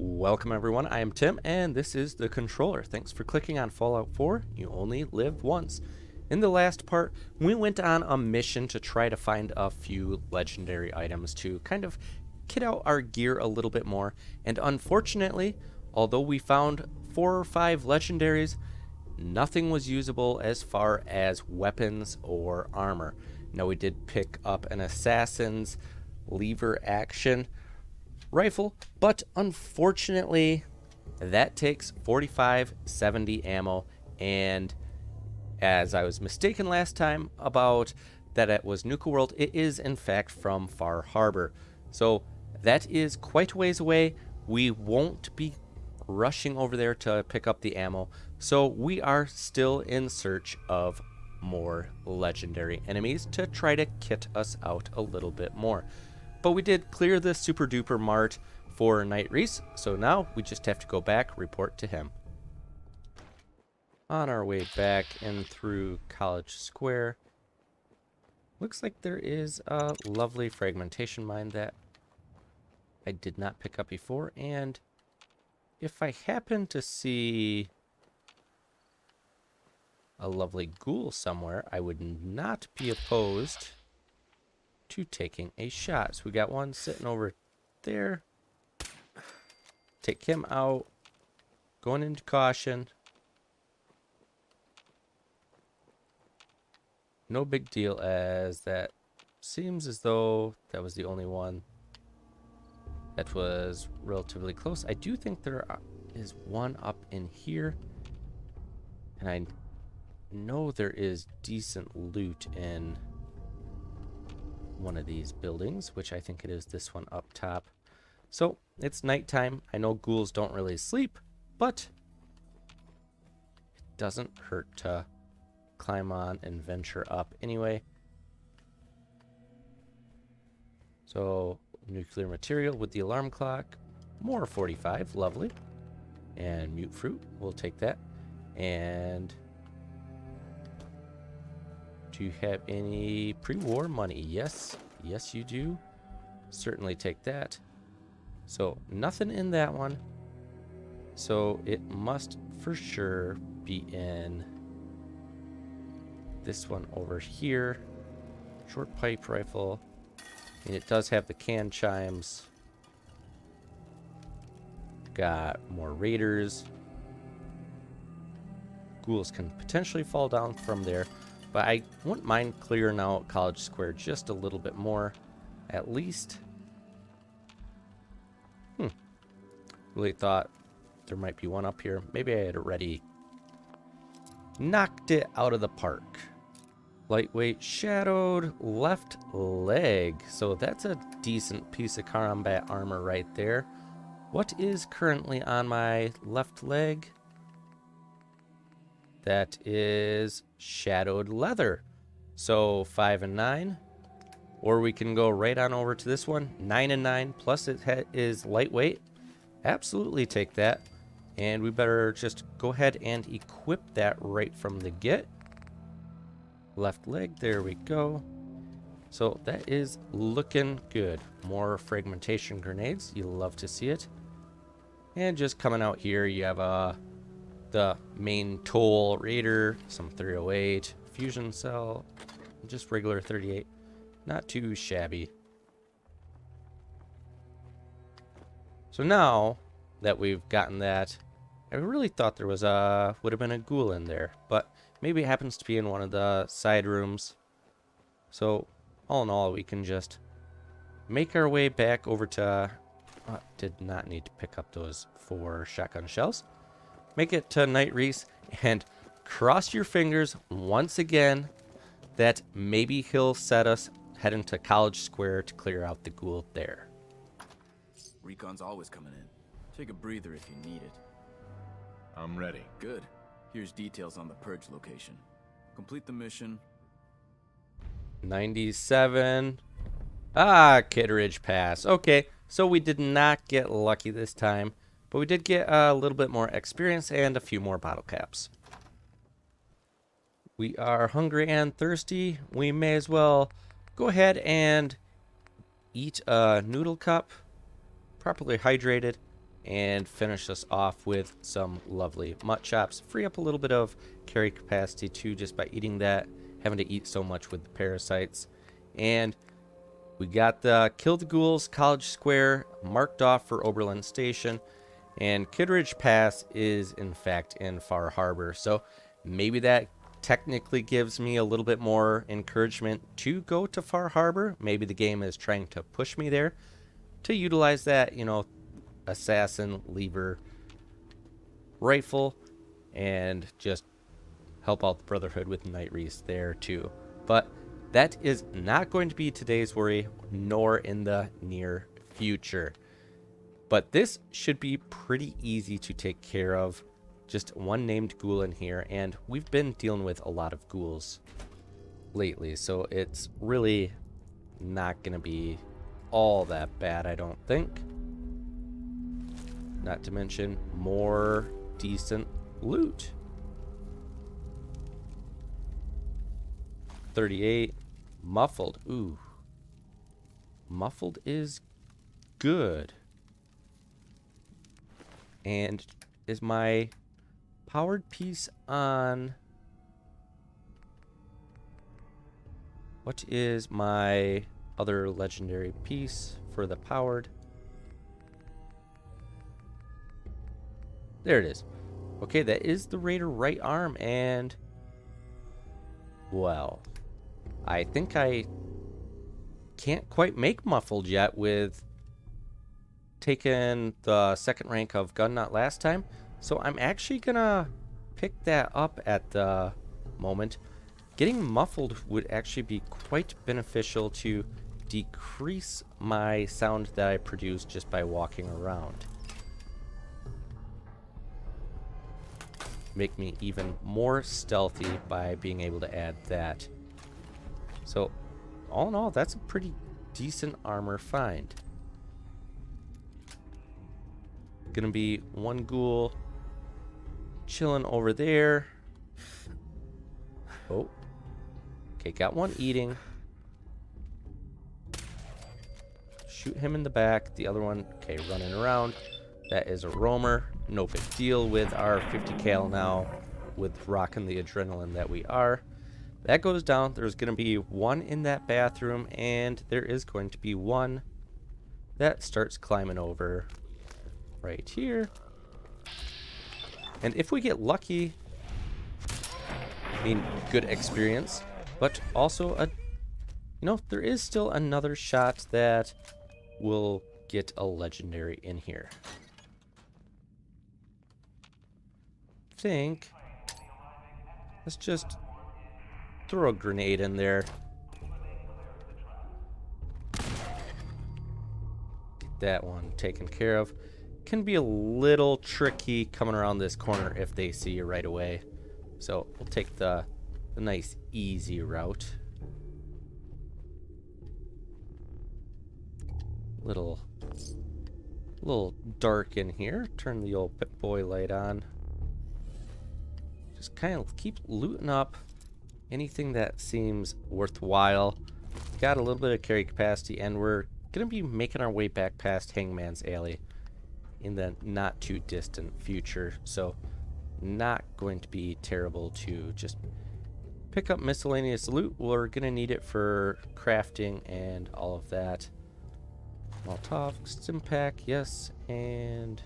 Welcome everyone, I am Tim and this is the controller. Thanks for clicking on Fallout 4, you only live once. In the last part, we went on a mission to try to find a few legendary items to kind of kit out our gear a little bit more, and unfortunately, although we found 4 or 5 legendaries, nothing was usable as far as weapons or armor. Now we did pick up an assassin's lever action rifle, but unfortunately that takes 4570 ammo, and as I was mistaken last time about that it was Nuka World, it is in fact from Far Harbor, so that is quite a ways away. We won't be rushing over there to pick up the ammo, so we are still in search of more legendary enemies to try to kit us out a little bit more. But we did clear the super duper mart for Rhys, so now we just have to go back, report to him. On our way back in through College Square, looks like there is a lovely fragmentation mine that I did not pick up before, and if I happen to see a lovely ghoul somewhere, I would not be opposed to taking a shot. So we got one sitting over there. Take him out. Going into caution. No big deal, as that seems as though that was the only one that was relatively close. I do think there is one up in here, and I know there is decent loot in one of these buildings, which I think it is this one up top. So it's nighttime. I know ghouls don't really sleep, but it doesn't hurt to climb on and venture up anyway. So nuclear material with the alarm clock, more 45, lovely, and mute fruit, we'll take that. And do you have any pre-war money? Yes, yes you do. Certainly take that. So nothing in that one, so it must for sure be in this one over here. Short pipe rifle, and it does have the can chimes. Got more raiders. Ghouls can potentially fall down from there, but I wouldn't mind clearing out College Square just a little bit more, at least. Really thought there might be one up here. Maybe I had already knocked it out of the park. Lightweight shadowed left leg. So that's a decent piece of combat armor right there. What is currently on my left leg? That is shadowed leather. So 5 and 9. Or we can go right on over to this one. 9 and 9. Plus it is lightweight. Absolutely take that. And we better just go ahead and equip that right from the get. Left leg. There we go. So that is looking good. More fragmentation grenades. You love to see it. And just coming out here, you have the main toll raider, some 308, fusion cell, just regular 38. Not too shabby. So now that we've gotten that, I really thought there was would have been a ghoul in there, but maybe it happens to be in one of the side rooms. So all in all, we can just make our way back over to, did not need to pick up those 4 shotgun shells. Make it to Rhys and cross your fingers once again that maybe he'll set us heading to College Square to clear out the ghoul there. Recon's always coming in. Take a breather if you need it. I'm ready. Good. Here's details on the purge location. Complete the mission. 97. Kitteridge Pass. Okay, so we did not get lucky this time, but we did get a little bit more experience and a few more bottle caps. We are hungry and thirsty. We may as well go ahead and eat a noodle cup, properly hydrated, and finish us off with some lovely mutt chops. Free up a little bit of carry capacity too, just by eating that, having to eat so much with the parasites. And we got the Kill the Ghouls College Square marked off for Oberlin Station, and Kittredge Pass is in fact in Far Harbor. So maybe that technically gives me a little bit more encouragement to go to Far Harbor. Maybe the game is trying to push me there to utilize that, you know, assassin lever rifle and just help out the Brotherhood with Night Rhys there too. But that is not going to be today's worry, nor in the near future. But this should be pretty easy to take care of. Just one named ghoul in here, and we've been dealing with a lot of ghouls lately, so it's really not going to be all that bad, I don't think. Not to mention more decent loot. 38. Muffled. Ooh. Muffled is good. And is my powered piece on? What is my other legendary piece for the powered? There it is. Okay, that is the Raider right arm, and well, I think I can't quite make muffled yet with taking the second rank of gun nut last time. So I'm actually gonna pick that up at the moment. Getting muffled would actually be quite beneficial to decrease my sound that I produce just by walking around. Make me even more stealthy by being able to add that. So all in all, that's a pretty decent armor find. Gonna be one ghoul chilling over there. Oh, okay, got one eating. Shoot him in the back. The other one, okay, running around. That is a roamer. No big deal with our 50 cal now, with rocking the adrenaline that we are. That goes down. There's going to be one in that bathroom, and there is going to be one that starts climbing over right here. And if we get lucky, I mean, good experience, but also a, you know, there is still another shot that will get a legendary in here. Think let's just throw a grenade in there. Get that one taken care of. Can be a little tricky coming around this corner if they see you right away. So we'll take the nice easy route. Little dark in here. Turn the old Pip Boy light on. Just kind of keep looting up anything that seems worthwhile. Got a little bit of carry capacity, and we're gonna be making our way back past Hangman's Alley in the not too distant future, so not going to be terrible to just pick up miscellaneous loot. We're gonna need it for crafting and all of that. Molotov, stim pack, yes, and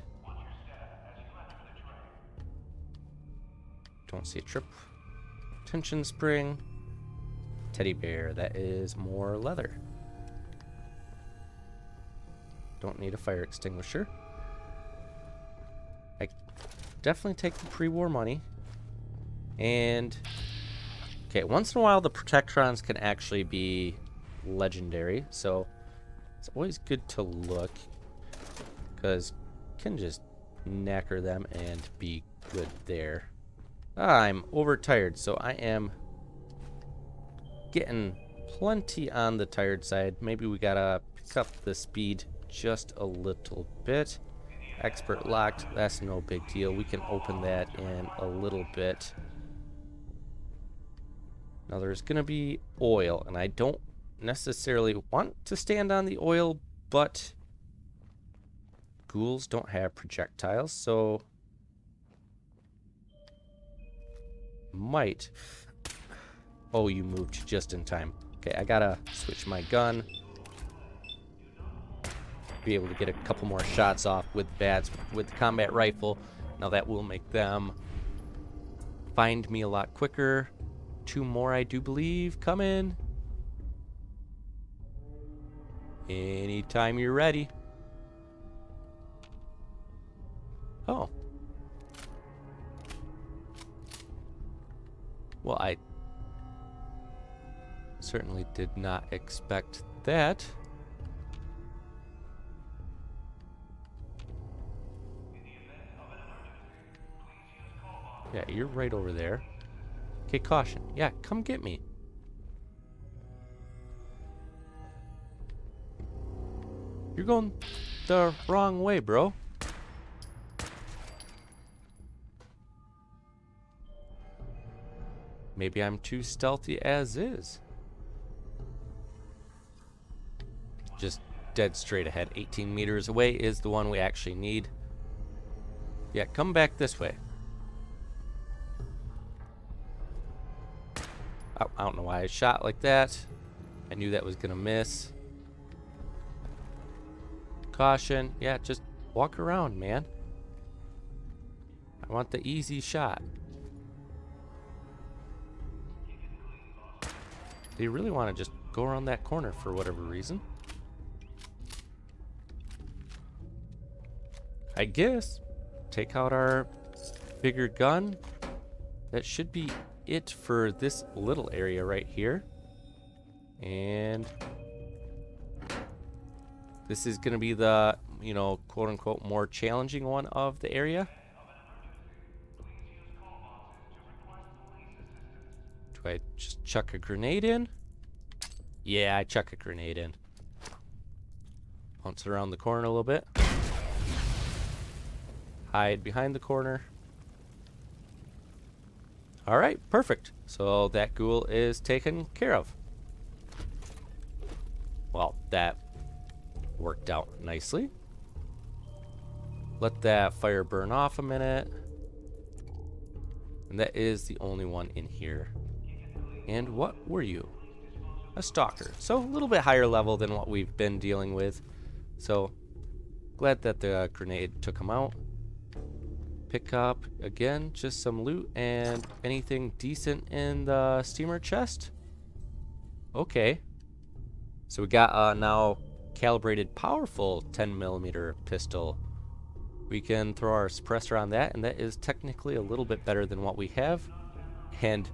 don't see a trip. Tension spring. Teddy bear, that is more leather. Don't need a fire extinguisher. I definitely take the pre-war money. And okay, once in a while the protectrons can actually be legendary, so it's always good to look, because you can just knacker them and be good there. I'm overtired, so I am getting plenty on the tired side. Maybe we gotta pick up the speed just a little bit. Expert locked, that's no big deal. We can open that in a little bit. Now there's gonna be oil, and I don't necessarily want to stand on the oil, but ghouls don't have projectiles, so might. Oh, you moved just in time. Okay, I gotta switch my gun. Be able to get a couple more shots off with bats with the combat rifle. Now that will make them find me a lot quicker. 2 more, I do believe, coming. Anytime you're ready. Oh. Well, I certainly did not expect that. Yeah, you're right over there. Okay, caution. Yeah, come get me. You're going the wrong way, bro. Maybe I'm too stealthy as is. Just dead straight ahead. 18 meters away is the one we actually need. Yeah, come back this way. I don't know why I shot like that. I knew that was gonna miss. Caution. Yeah, just walk around, man. I want the easy shot. Do you really want to just go around that corner for whatever reason? I guess. Take out our bigger gun. That should be it for this little area right here. And this is going to be the, you know, quote unquote more challenging one of the area. Do I just chuck a grenade in? Yeah, I chuck a grenade in. Bounce around the corner a little bit. Hide behind the corner. All right, perfect. So that ghoul is taken care of. Well, that worked out nicely. Let that fire burn off a minute. And that is the only one in here. And what were you? A stalker. So a little bit higher level than what we've been dealing with. So glad that the grenade took him out. Pick up, again, just some loot and anything decent in the steamer chest. Okay. So we got a now calibrated, powerful 10mm pistol. We can throw our suppressor on that, and that is technically a little bit better than what we have. And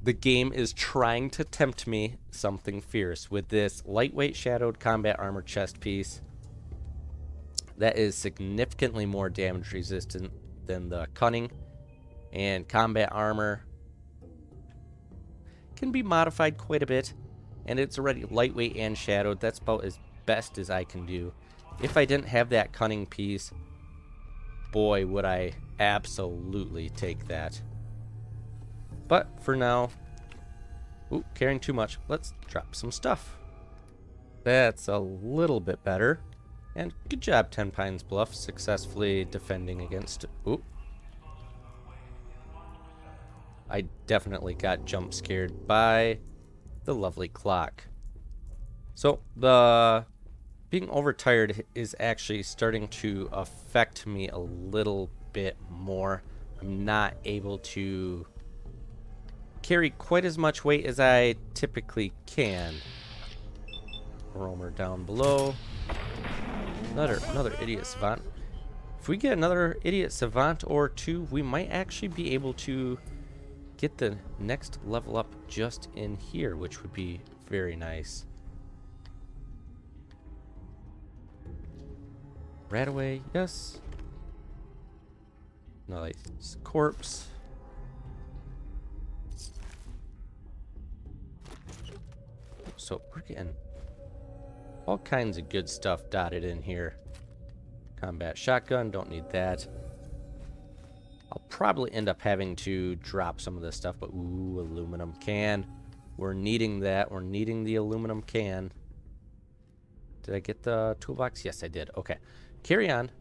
the game is trying to tempt me something fierce with this lightweight shadowed combat armor chest piece. That is significantly more damage resistant than the cunning, and combat armor can be modified quite a bit, and it's already lightweight and shadowed. That's about as best as I can do. If I didn't have that cunning piece, boy, would I absolutely take that. But for now, ooh, carrying too much. Let's drop some stuff. That's a little bit better. And good job, 10 Pines Bluff, successfully defending against... Ooh. I definitely got jump scared by the lovely clock. So, the being overtired is actually starting to affect me a little bit more. I'm not able to carry quite as much weight as I typically can. Roamer down below. Another idiot savant. If we get another idiot savant or two, we might actually be able to get the next level up just in here, which would be very nice. Rat away, yes. Nice corpse. So we're getting all kinds of good stuff dotted in here. Combat shotgun, don't need that. I'll probably end up having to drop some of this stuff, but ooh, aluminum can. We're needing that. We're needing the aluminum can. Did I get the toolbox? Yes, I did. Okay. Carry on.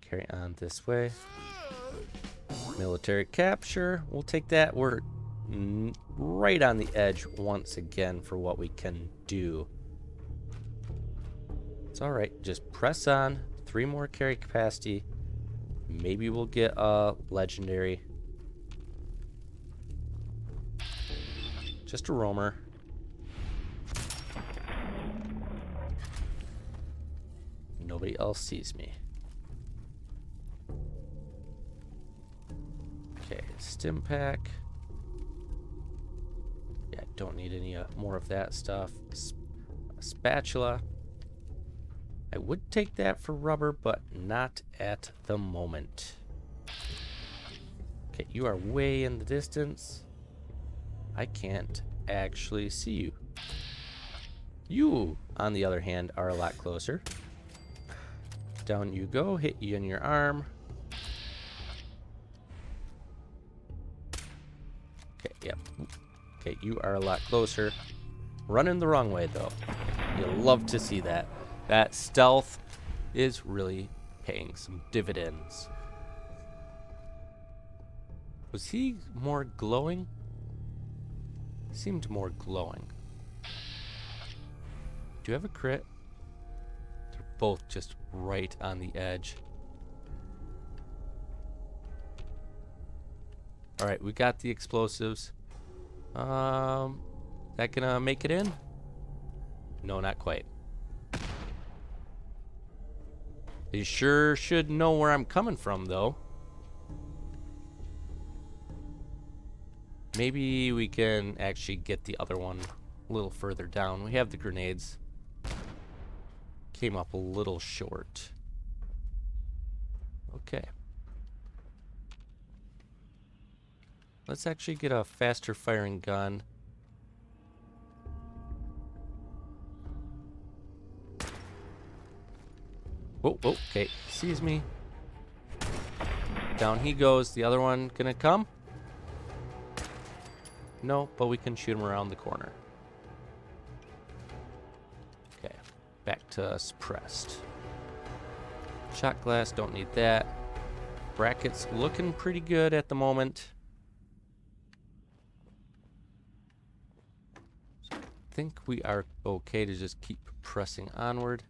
Carry on this way. Military capture. We'll take that. We're right on the edge once again for what we can do. It's all right. Just press on. 3 more carry capacity. Maybe we'll get a legendary. Just a roamer. Nobody else sees me. Okay, stim pack. Yeah, don't need any more of that stuff. A spatula. I would take that for rubber, but not at the moment. Okay, you are way in the distance. I can't actually see you. You, on the other hand, are a lot closer. Down you go, hit you in your arm. Okay, yep. Okay, you are a lot closer. Running the wrong way, though. You'll love to see that. That stealth is really paying some dividends. Was he more glowing? Seemed more glowing. Do you have a crit? They're both just right on the edge. Alright, we got the explosives. That gonna make it in? No, not quite. They sure should know where I'm coming from, though. Maybe we can actually get the other one a little further down. We have the grenades. Came up a little short. Okay. Let's actually get a faster firing gun. Whoa, whoa, okay. Sees me. Down he goes. The other one gonna come? No, but we can shoot him around the corner. Okay, back to suppressed. Shot glass, don't need that. Brackets looking pretty good at the moment. I think we are okay to just keep pressing onward.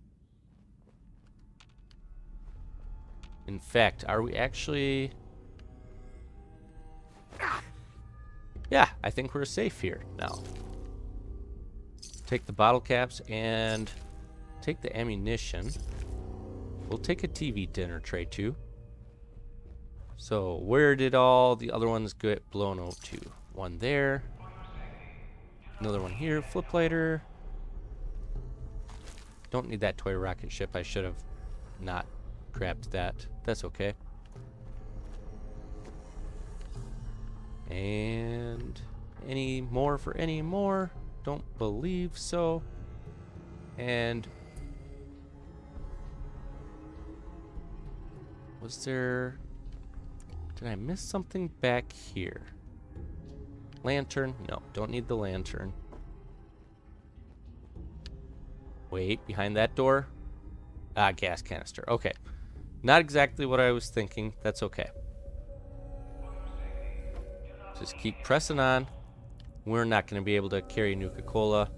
In fact, are we actually... Yeah, I think we're safe here now. Take the bottle caps and take the ammunition. We'll take a TV dinner tray too. So where did all the other ones get blown out to? One there. Another one here. Flip lighter. Don't need that toy rocket ship. I should have not grabbed that. That's okay. And any more for any more? Don't believe so. And was there... Did I miss something back here? Lantern? No, don't need the lantern. Wait, behind that door? Ah, gas canister. Okay. Not exactly what I was thinking. That's okay. Just keep pressing on. We're not going to be able to carry Nuka-Cola.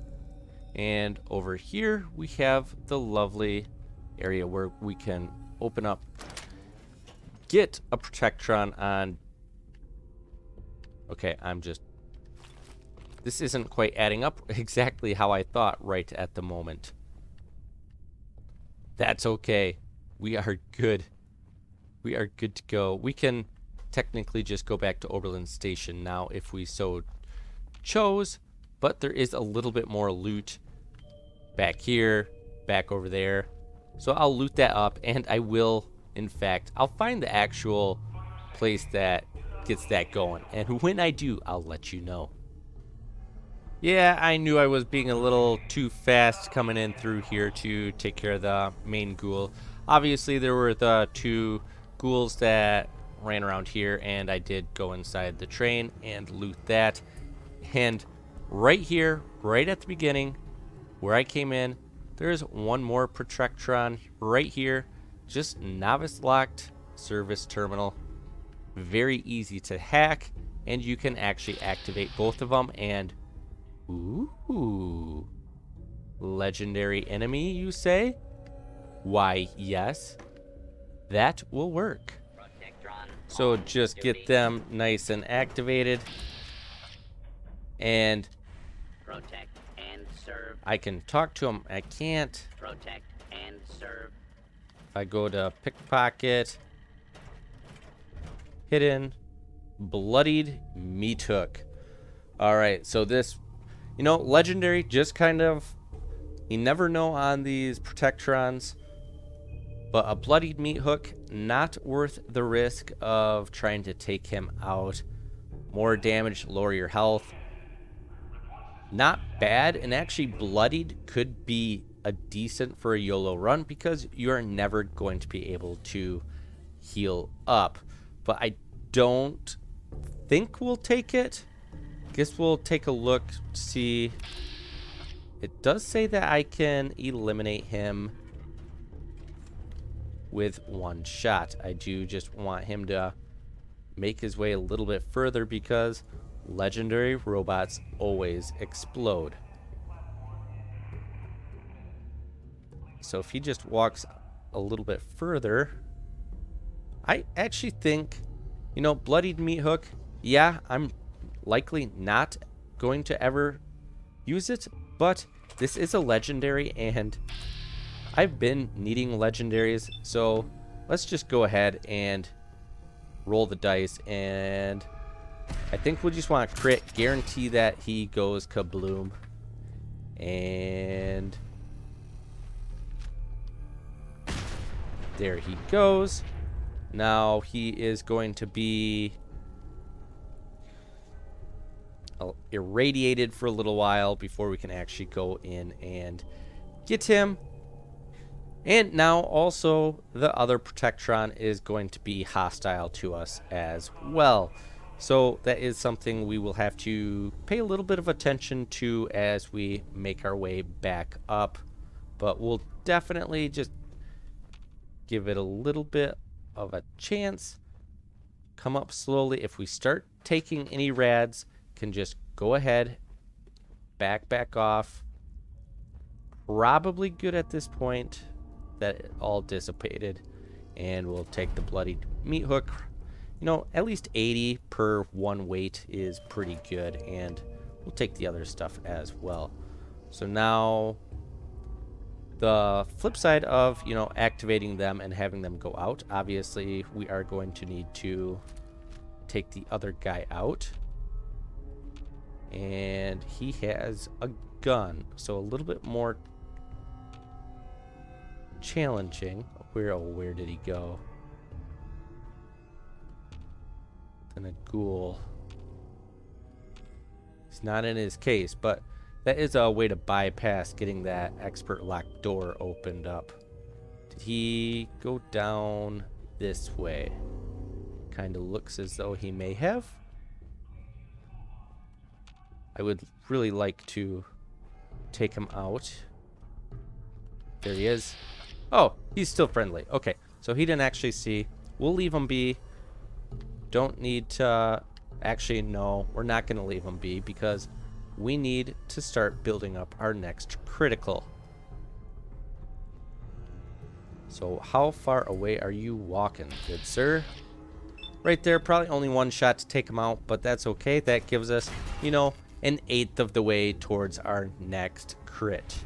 And over here, we have the lovely area where we can open up, get a protectron on. Okay, this isn't quite adding up exactly how I thought right at the moment. That's okay. We are good. We are good to go. We can technically just go back to Oberlin Station now if we so chose, but there is a little bit more loot back here, back over there. So I'll loot that up, and I will, in fact, I'll find the actual place that gets that going. And when I do, I'll let you know. Yeah, I knew I was being a little too fast coming in through here to take care of the main ghoul. Obviously, there were the 2 ghouls that ran around here, and I did go inside the train and loot that. And right here, right at the beginning, where I came in, there's one more protectron right here. Just novice locked service terminal. Very easy to hack, and you can actually activate both of them. And ooh, legendary enemy, you say? Why, yes, that will work. So just get them nice and activated, and Protect and serve. I can talk to them. I can't. Protect and serve. If I go to pickpocket, hidden, bloodied meat hook. All right, so this, legendary, just kind of, you never know on these protectrons, but a bloodied meat hook, not worth the risk of trying to take him out. More damage, lower your health. Not bad, and actually bloodied could be a decent for a YOLO run because you're never going to be able to heal up. But I don't think we'll take it. Guess we'll take a look, see. It does say that I can eliminate him with one shot. I do just want him to make his way a little bit further because legendary robots always explode. So if he just walks a little bit further, I actually think, bloodied meat hook, yeah, I'm likely not going to ever use it, but this is a legendary and I've been needing legendaries, so let's just go ahead and roll the dice, and I think we'll just want to crit, guarantee that he goes kabloom, and there he goes. Now he is going to be irradiated for a little while before we can actually go in and get him. And now also the other protectron is going to be hostile to us as well. So that is something we will have to pay a little bit of attention to as we make our way back up. But we'll definitely just give it a little bit of a chance. Come up slowly. If we start taking any rads, can just go ahead, back off. Probably good at this point that it all dissipated, and we'll take the bloody meat hook. At least 80 per one weight is pretty good, and we'll take the other stuff as well. So now the flip side of activating them and having them go out, obviously we are going to need to take the other guy out, and he has a gun, so a little bit more challenging. Where did he go? Then a ghoul. He's not in his case, but that is a way to bypass getting that expert lock door opened up. Did he go down this way? Kind of looks as though he may have. I would really like to take him out. There he is. Oh, he's still friendly. Okay, so he didn't actually see. We'll leave him be. Don't need to. Actually, no, we're not going to leave him be because we need to start building up our next critical. So how far away are you walking, good sir? Right there, probably only one shot to take him out, but that's okay. That gives us, an eighth of the way towards our next crit.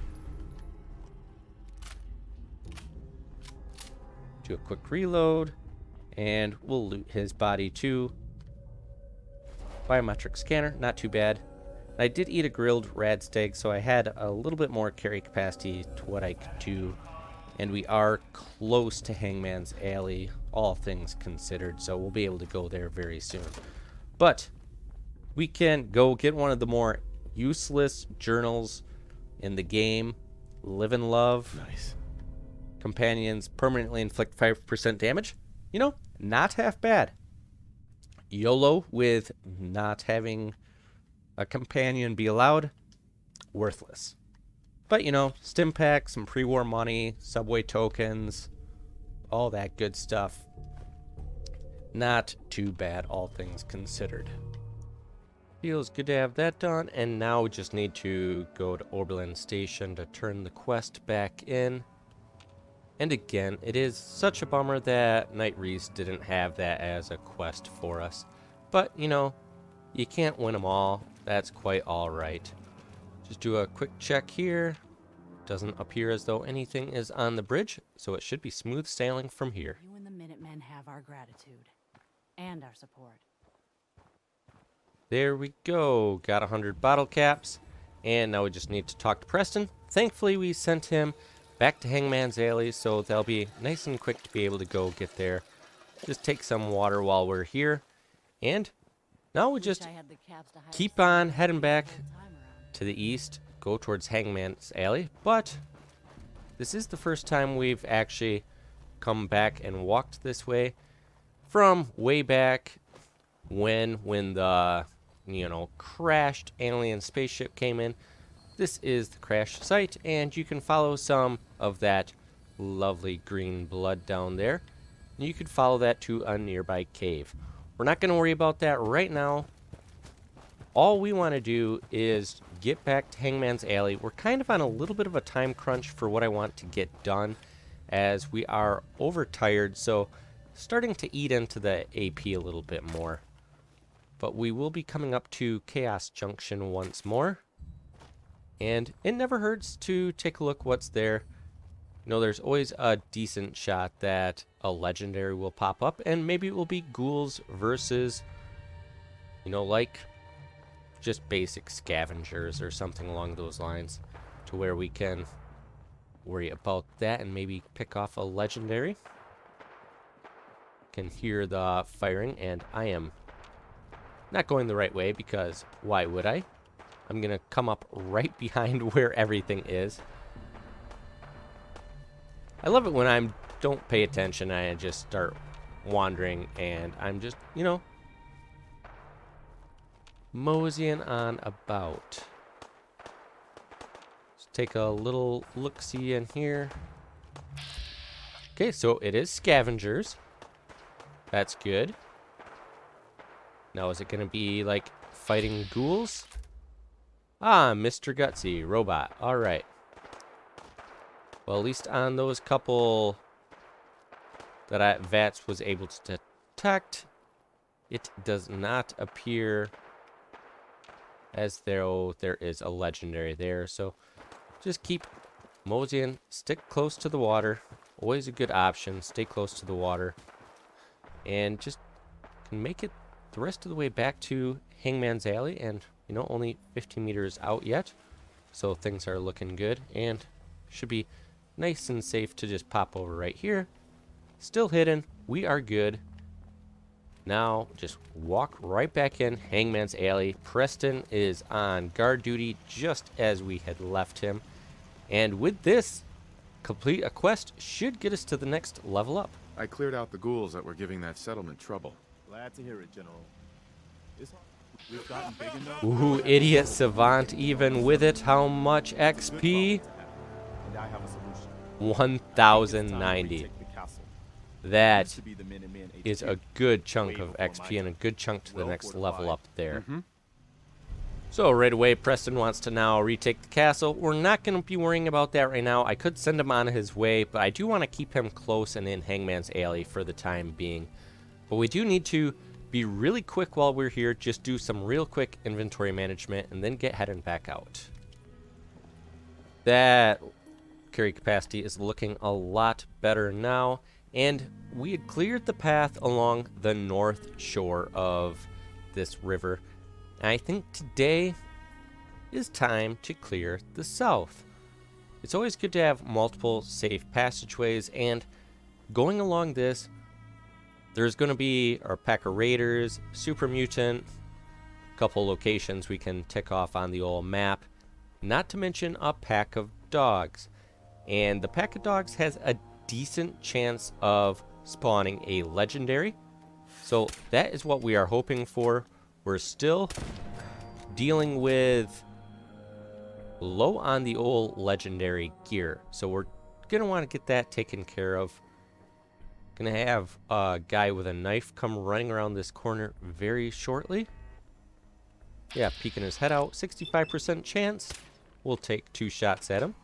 Do a quick reload, and we'll loot his body too. Biometric scanner, not too bad. I did eat a grilled rad steak, so I had a little bit more carry capacity to what I could do. And we are close to Hangman's Alley, all things considered, so we'll be able to go there very soon. But we can go get one of the more useless journals in the game. Live and Love. Nice. Companions permanently inflict 5% damage. Not half bad. YOLO with not having a companion be allowed, worthless. But, you know, stim packs, some pre-war money, subway tokens, all that good stuff. Not too bad, all things considered. Feels good to have that done, and now we just need to go to Oberlin Station to turn the quest back in. And again, it is such a bummer that Knight Rhys didn't have that as a quest for us. But, you know, you can't win them all. That's quite alright. Just do a quick check here. Doesn't appear as though anything is on the bridge, so it should be smooth sailing from here. You and the Minutemen have our gratitude and our support. There we go. Got 100 bottle caps. And now we just need to talk to Preston. Thankfully, we sent him back to Hangman's Alley, so they'll be nice and quick to be able to go get there. Just take some water while we're here. And now we just keep on heading back to the east, go towards Hangman's Alley. But this is the first time we've actually come back and walked this way from way back when the crashed alien spaceship came in. This is the crash site, and you can follow some of that lovely green blood down there. And you could follow that to a nearby cave. We're not going to worry about that right now. All we want to do is get back to Hangman's Alley. We're kind of on a little bit of a time crunch for what I want to get done, as we are overtired, so starting to eat into the AP a little bit more. But we will be coming up to Chaos Junction once more. And it never hurts to take a look what's there. You know, there's always a decent shot that a legendary will pop up. And maybe it will be ghouls versus, like just basic scavengers or something along those lines. To where we can worry about that and maybe pick off a legendary. Can hear the firing, and I am not going the right way, because why would I? I'm going to come up right behind where everything is. I love it when I don't pay attention. I just start wandering, and I'm just, moseying on about. Let's take a little look-see in here. Okay, so it is scavengers. That's good. Now, is it going to be, like, fighting ghouls? Ah, Mr. Gutsy, robot. All right. Well, at least on those couple that VATS was able to detect, it does not appear as though there is a legendary there. So, just keep moseying. Stick close to the water. Always a good option. Stay close to the water. And just can make it the rest of the way back to Hangman's Alley, and only 15 meters out yet, so things are looking good, and should be nice and safe to just pop over right here. Still hidden. We are good. Now just walk right back in Hangman's Alley. Preston is on guard duty just as we had left him, and with this, complete a quest should get us to the next level up. I cleared out the ghouls that were giving that settlement trouble. Glad to hear it, General. We've gotten big enough. Ooh, idiot savant, even with it. How much XP? And I have a solution. 1090. That is a good chunk of XP and a good chunk to the next level up there. So right away, Preston wants to now retake the castle. We're not going to be worrying about that right now. I could send him on his way, but I do want to keep him close and in Hangman's Alley for the time being. But we do need to be really quick while we're here. Just do some real quick inventory management and then get heading back out. That carry capacity is looking a lot better now. And we had cleared the path along the north shore of this river. And I think today is time to clear the south. It's always good to have multiple safe passageways, and going along this, there's going to be our pack of raiders, super mutant, a couple locations we can tick off on the old map, not to mention a pack of dogs. And the pack of dogs has a decent chance of spawning a legendary, So that is what we are hoping for. We're still dealing with low on the old legendary gear. So we're going to want to get that taken care of. Going to have a guy with a knife come running around this corner very shortly. Yeah, peeking his head out. 65% chance. We'll take 2 shots at him.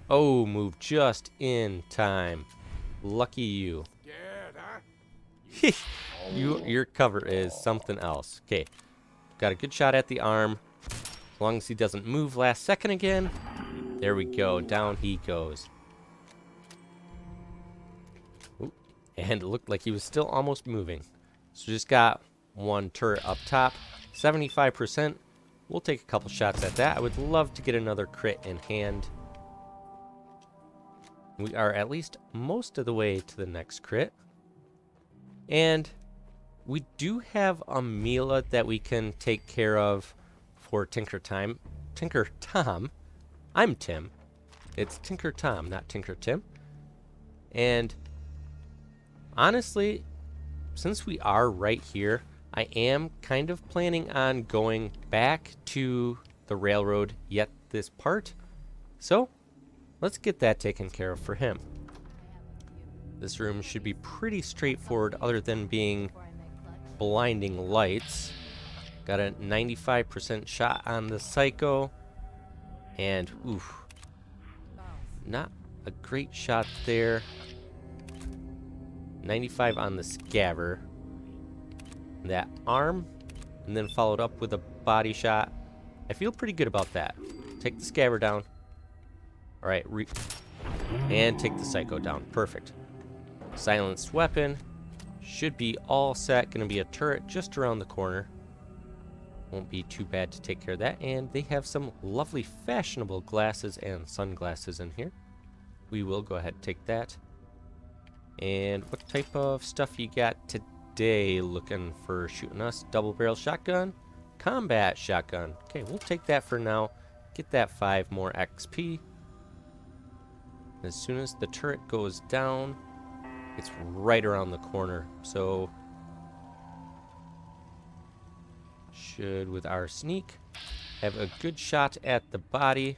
Oh, move just in time. Lucky you. Your cover is something else. Okay. Got a good shot at the arm. As long as he doesn't move last second again. There we go. Down he goes. Ooh. And it looked like he was still almost moving. So just got 1 turret up top. 75%. We'll take a couple shots at that. I would love to get another crit in hand. We are at least most of the way to the next crit. And we do have a Mila that we can take care of for Tinker Tom. I'm Tim. It's Tinker Tom, not Tinker Tim. And honestly, since we are right here, I am kind of planning on going back to the railroad yet this part. So let's get that taken care of for him. This room should be pretty straightforward other than being blinding lights. Got a 95% shot on the Psycho. And, oof, not a great shot there. 95 on the Scabber. That arm, and then followed up with a body shot. I feel pretty good about that. Take the Scabber down. Alright, and take the Psycho down. Perfect. Silenced weapon. Should be all set. Gonna be a turret just around the corner. Won't be too bad to take care of that. And they have some lovely fashionable glasses and sunglasses in here. We will go ahead and take that. And what type of stuff you got today looking for shooting us? Double barrel shotgun? Combat shotgun. Okay, we'll take that for now. Get that 5 more XP. As soon as the turret goes down, it's right around the corner. So should, with our sneak, have a good shot at the body.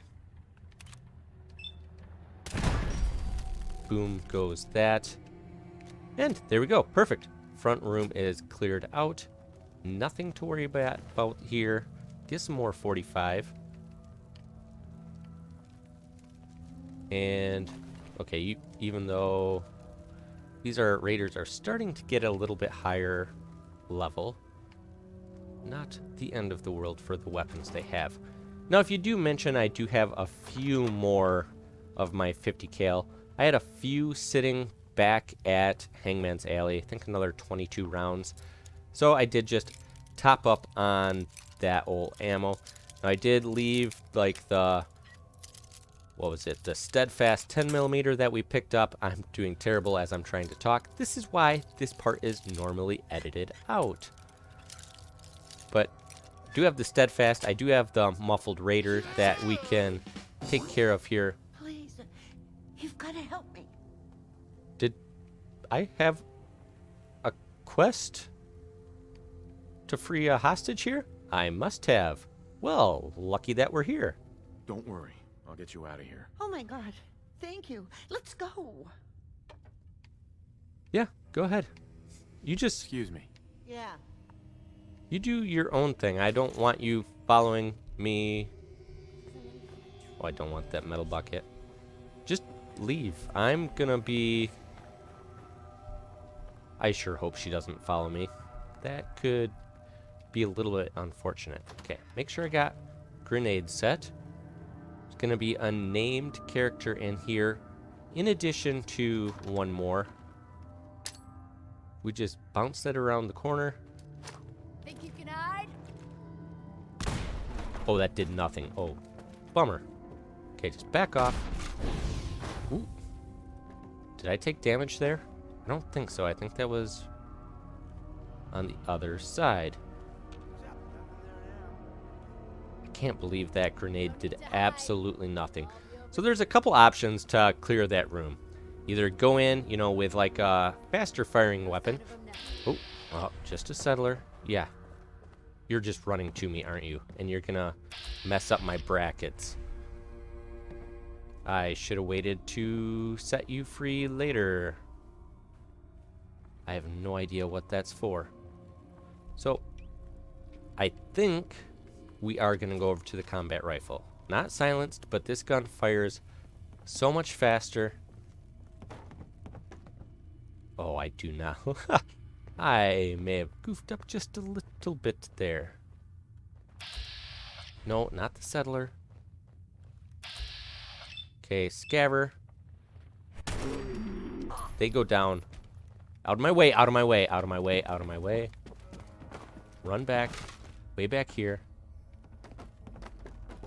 Boom goes that. And there we go. Perfect. Front room is cleared out. Nothing to worry about here. Get some more 45. And, okay, even though these raiders are starting to get a little bit higher level, not the end of the world for the weapons they have. Now, if you do mention, I do have a few more of my 50 cal. I had a few sitting back at Hangman's Alley. I think another 22 rounds. So I did just top up on that old ammo. Now, I did leave, like, the... what was it? The steadfast 10mm that we picked up. I'm doing terrible as I'm trying to talk. This is why this part is normally edited out. But I do have the steadfast. I do have the muffled raider that we can take care of here. Please, you've got to help me. Did I have a quest to free a hostage here? I must have. Well, lucky that we're here. Don't worry. I'll get you out of here. Oh my God, thank you. Let's go. Yeah, go ahead. You just... Excuse me. Yeah. You do your own thing. I don't want you following me. Oh, I don't want that metal bucket. Just leave. I'm gonna be... I sure hope she doesn't follow me. That could be a little bit unfortunate. Okay, make sure I got grenade set. There's gonna be a named character in here, in addition to one more. We just bounce that around the corner. Think you can hide? Oh, that did nothing. Oh, bummer. Okay, just back off. Ooh. Did I take damage there? I don't think so. I think that was on the other side. I can't believe that grenade did absolutely nothing. So there's a couple options to clear that room. Either go in, you know, with like a faster firing weapon. Oh, well, just a settler. Yeah. You're just running to me, aren't you? And you're gonna mess up my brackets. I should have waited to set you free later. I have no idea what that's for. So, I think we are gonna go over to the combat rifle. Not silenced, but this gun fires so much faster. Oh, I do now. I may have goofed up just a little bit there. No, not the settler. Okay, scaver. They go down. Out of my way, out of my way, out of my way, out of my way. Run back. Way back here.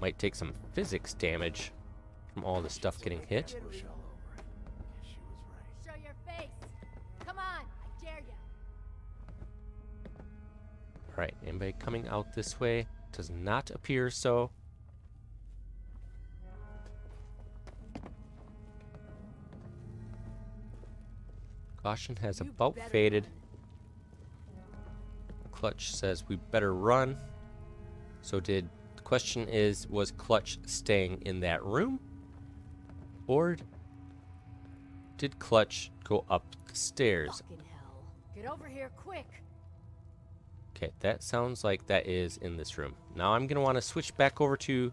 Might take some physics damage from all the stuff getting hit. Show your face. Come on, I dare you. Alright, anybody coming out this way? Does not appear so. Caution has about faded. Clutch says we better run. So the question is, was Clutch staying in that room? Or did Clutch go up the stairs? Fucking hell. Get over here quick. Okay, that sounds like that is in this room. Now I'm going to want to switch back over to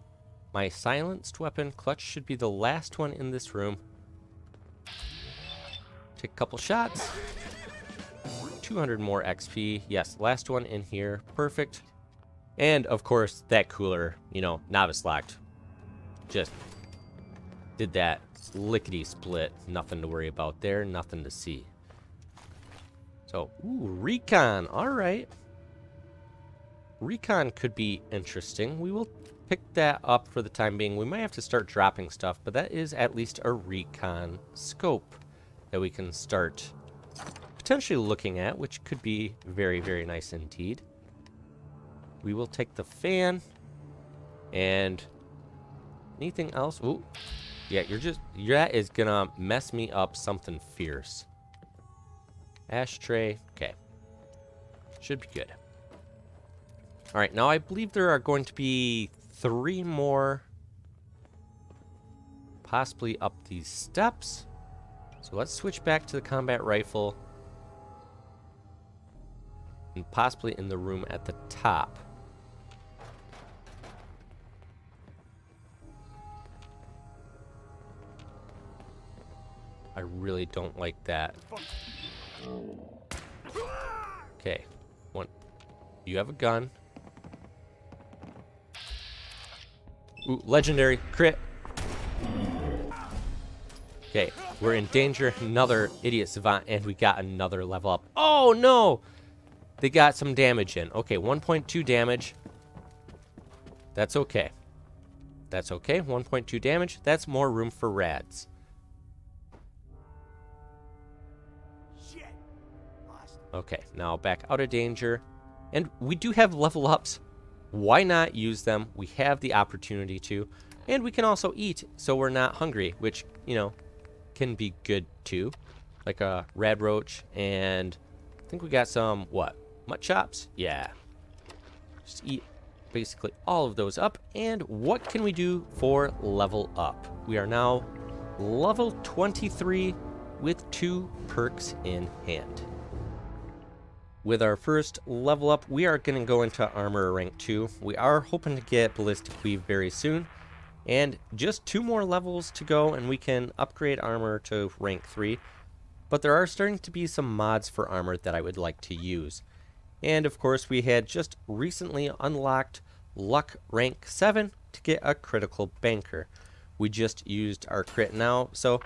my silenced weapon. Clutch should be the last one in this room. Take a couple shots. 200 more XP. Yes, last one in here. Perfect. And, of course, that cooler, you know, novice locked. Just did that lickety-split. Nothing to worry about there. Nothing to see. So, ooh, recon. All right. Recon could be interesting. We will pick that up for the time being. We might have to start dropping stuff, but that is at least a recon scope that we can start potentially looking at, which could be very, very nice indeed. We will take the fan and anything else. Ooh, yeah, that is gonna mess me up something fierce. Ashtray, okay, should be good. All right, now I believe there are going to be 3 more possibly up these steps. So let's switch back to the combat rifle and possibly in the room at the top. I really don't like that. Okay, one. You have a gun. Ooh, legendary crit. Okay, we're in danger. Another idiot savant, and we got another level up. Oh no! They got some damage in. Okay, 1.2 damage. That's okay. That's okay. 1.2 damage. That's more room for rads. Okay, now back out of danger. And we do have level ups. Why not use them? We have the opportunity to. And we can also eat, so we're not hungry, which, you know, can be good too. Like a rad roach, and I think we got some, what? Mutt chops? Yeah. Just eat basically all of those up. And what can we do for level up? We are now level 23 with 2 perks in hand. With our first level up, we are going to go into armor rank 2. We are hoping to get ballistic weave very soon. And just 2 more levels to go and we can upgrade armor to rank 3. But there are starting to be some mods for armor that I would like to use. And of course we had just recently unlocked luck rank 7 to get a critical banker. We just used our crit now, so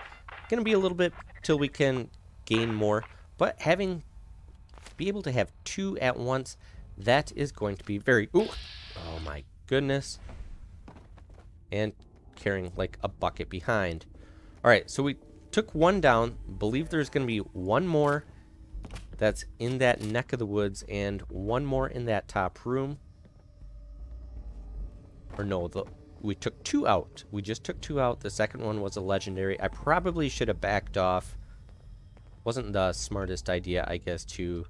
going to be a little bit till we can gain more. But be able to have 2 at once, that is going to be very... Ooh! Oh my goodness. And carrying like a bucket behind. Alright, so we took 1 down. Believe there's going to be 1 more that's in that neck of the woods and 1 more in that top room. Or no, we took 2 out. We just took 2 out. The second one was a legendary. I probably should have backed off. Wasn't the smartest idea, I guess, to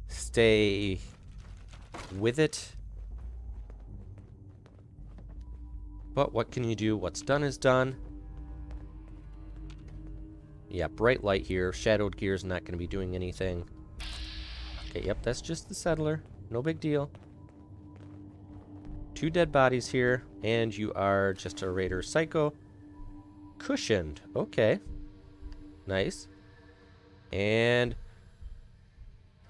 stay with it. But what can you do? What's done is done. Yeah, bright light here. Shadowed gear's not going to be doing anything. Okay, yep, that's just the settler. No big deal. 2 dead bodies here, and you are just a raider psycho. Cushioned. Okay. Nice. And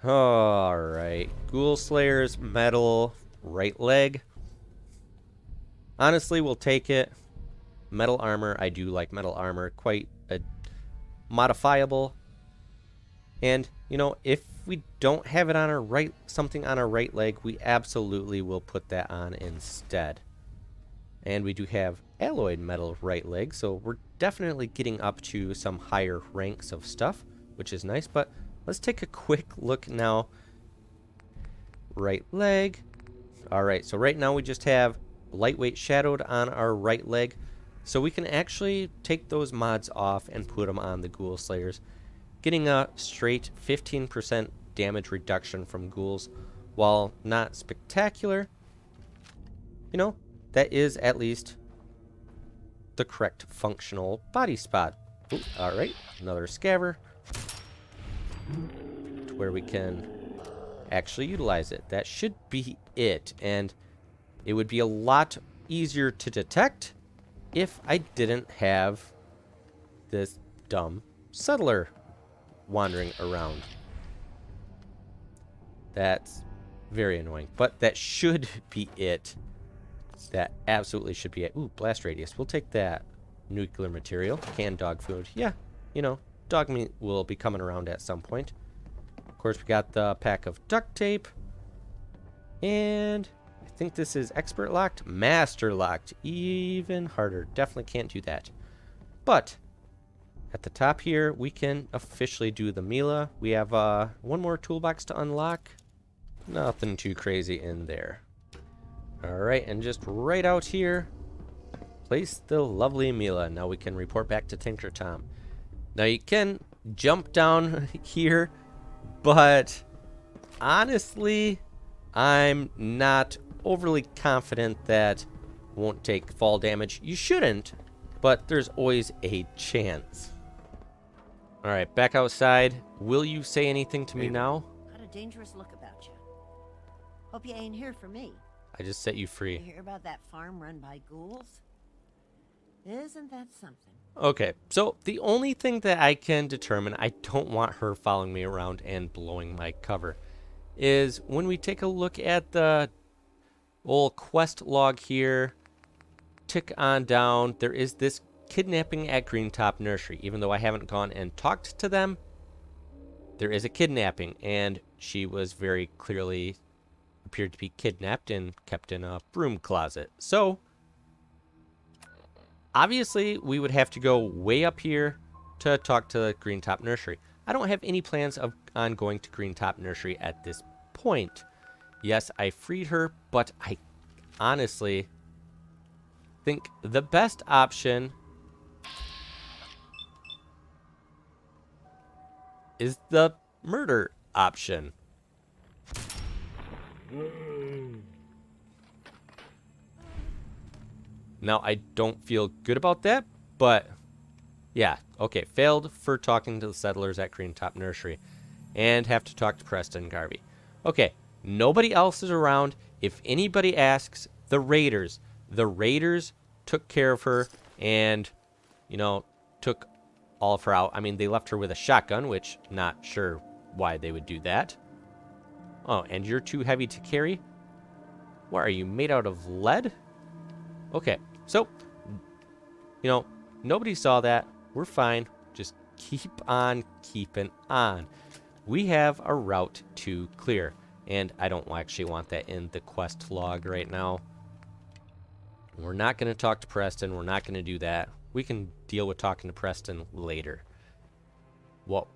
alright. Ghoul Slayer's metal right leg. Honestly, we'll take it. Metal armor. I do like metal armor. Quite a modifiable. And, you know, if we don't have it on our right, something on our right leg, we absolutely will put that on instead. And we do have alloyed metal right leg, so we're definitely getting up to some higher ranks of stuff, which is nice. But let's take a quick look now. Right leg. Alright, so right now we just have lightweight shadowed on our right leg, so we can actually take those mods off and put them on the Ghoul Slayers, getting a straight 15% damage reduction from ghouls. While not spectacular, you know, that is at least the correct functional body spot. Alright, another scaver to where we can actually utilize it. That should be it, and it would be a lot easier to detect if I didn't have this dumb settler wandering around. That's very annoying, but that should be it. That absolutely should be it. Ooh, blast radius. We'll take that. Nuclear material. Canned dog food. Yeah, you know, dog meat will be coming around at some point. Of course, we got the pack of duct tape. And I think this is expert locked. Master locked. Even harder. Definitely can't do that. But at the top here, we can officially do the Mila. We have one more toolbox to unlock. Nothing too crazy in there. Alright, and just right out here, place the lovely Mila. Now we can report back to Tinker Tom. Now you can jump down here, but honestly, I'm not overly confident that won't take fall damage. You shouldn't, but there's always a chance. Alright, back outside. Will you say anything to me now? Got a dangerous look about you. Hope you ain't here for me. I just set you You free. hear about that farm run by ghouls? Isn't that something? Okay, so the only thing that I can determine, I don't want her following me around and blowing my cover, is when we take a look at the old quest log here, tick on down, there is this kidnapping at Greentop Nursery. Even though I haven't gone and talked to them, there is a kidnapping, and she was very clearly appeared to be kidnapped and kept in a broom closet. So obviously we would have to go way up here to talk to Greentop Nursery. I don't have any plans on going to Greentop Nursery at this point. Yes, I freed her, but I honestly think the best option is the murder option. Now, I don't feel good about that, but yeah, okay, failed for talking to the settlers at Greentop Nursery and have to talk to Preston Garvey. Okay, nobody else is around. If anybody asks, the Raiders took care of her and, you know, took all of her out. I mean, they left her with a shotgun, which not sure why they would do that. Oh, and you're too heavy to carry? What, are you made out of lead? Okay, so, you know, nobody saw that. We're fine. Just keep on keeping on. We have a route to clear, and I don't actually want that in the quest log right now. We're not going to talk to Preston. We're not going to do that. We can deal with talking to Preston later. What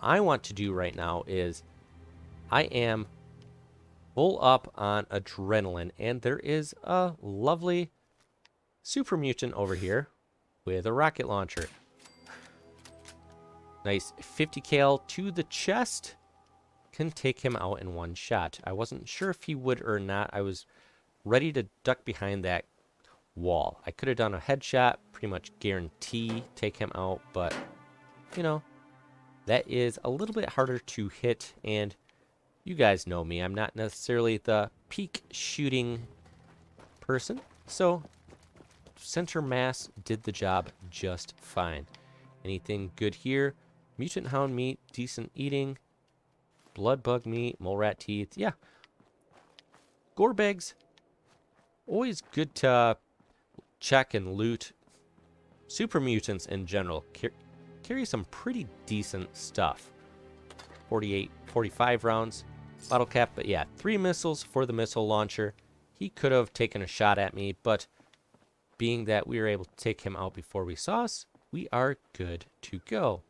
I want to do right now is I am full up on adrenaline, and there is a lovely super mutant over here with a rocket launcher. Nice 50 cal to the chest. Can take him out in one shot. I wasn't sure if he would or not. I was ready to duck behind that wall. I could have done a headshot, pretty much guarantee take him out, but you know, that is a little bit harder to hit, and you guys know me. I'm not necessarily the peak shooting person, so center mass did the job just fine. Anything good here? Mutant hound meat, decent eating. Blood bug meat, mole rat teeth. Yeah. Gore bags. Always good to check and loot. Super mutants in general carry some pretty decent stuff. 48, 45 rounds. Bottle cap, but yeah, 3 missiles for the missile launcher. He could have taken a shot at me, but being that we were able to take him out before we saw us, we are good to go.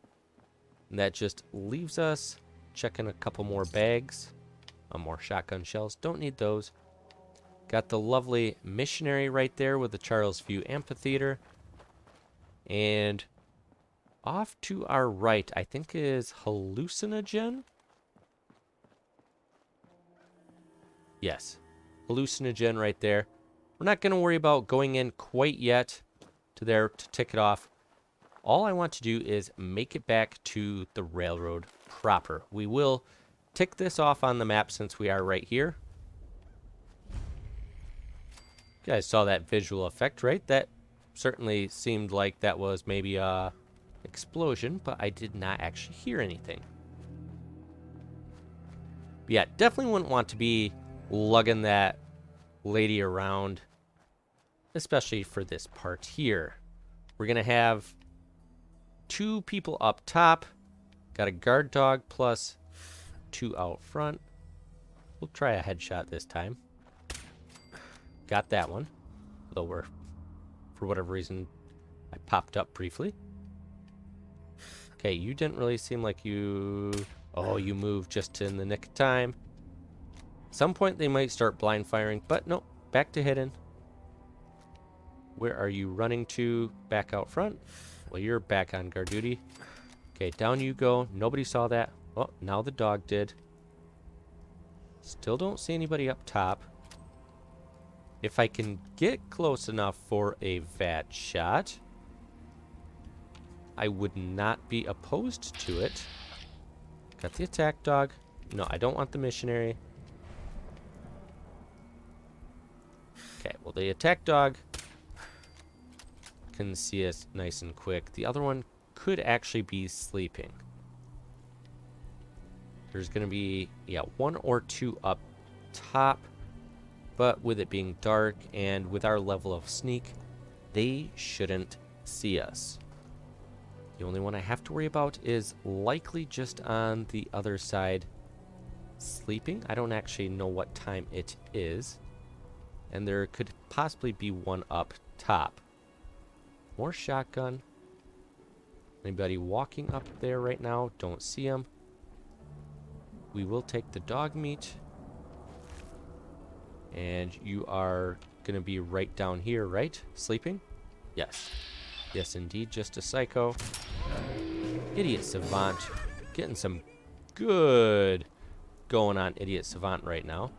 And that just leaves us checking a couple more bags. More shotgun shells. Don't need those. Got the lovely missionary right there with the Charles View Amphitheater. And off to our right, I think is hallucinogen. Yes. Hallucinogen right there. We're not going to worry about going in quite yet to there to tick it off. All I want to do is make it back to the railroad proper. We will tick this off on the map since we are right here. You guys saw that visual effect, right? That certainly seemed like that was maybe a explosion, but I did not actually hear anything. But yeah, definitely wouldn't want to be lugging that lady around, especially for this part here. We're going to have 2 people up top. Got a guard dog plus 2 out front. We'll try a headshot this time. Got that one. Though we're, for whatever reason, I popped up briefly. Okay, you didn't really seem like you... Oh, you moved just in the nick of time. Some point they might start blind firing, but nope, back to hidden. Where are you running to? Back out front? Well, you're back on guard duty. Okay, down you go. Nobody saw that. Oh, now the dog did. Still don't see anybody up top. If I can get close enough for a VAT shot, I would not be opposed to it. Got the attack dog. No, I don't want the missionary. Okay, well, the attack dog can see us nice and quick. The other one could actually be sleeping. There's going to be, yeah, 1 or 2 up top. But with it being dark and with our level of sneak, they shouldn't see us. The only one I have to worry about is likely just on the other side sleeping. I don't actually know what time it is. And there could possibly be one up top. More shotgun. Anybody walking up there right now? Don't see him. We will take the dog meat. And you are going to be right down here, right? Sleeping? Yes. Yes, indeed. Just a psycho. Idiot Savant. Getting some good going on Idiot Savant right now.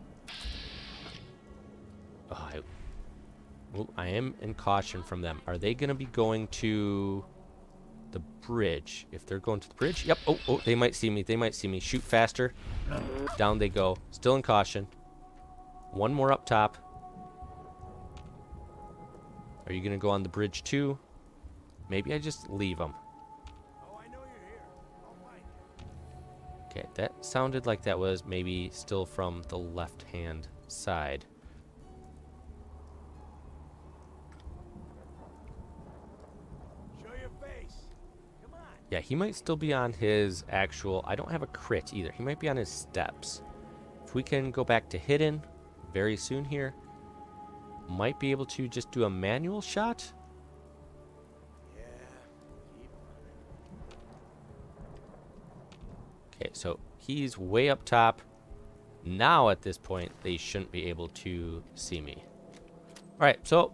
Oh, I am in caution from them. Are they going to be going to the bridge? If they're going to the bridge? Yep. Oh, they might see me. They might see me. Shoot faster. Down they go. Still in caution. One more up top. Are you going to go on the bridge too? Maybe I just leave them. Oh, I know you're here. I'll find you. Okay, that sounded like that was maybe still from the left-hand side. Show your face. Come on. Yeah, he might still be on his actual... I don't have a crit either. He might be on his steps. If we can go back to hidden very soon here, might be able to just do a manual shot. Yeah. Keep running. Okay, so he's way up top. Now at this point, they shouldn't be able to see me. All right, so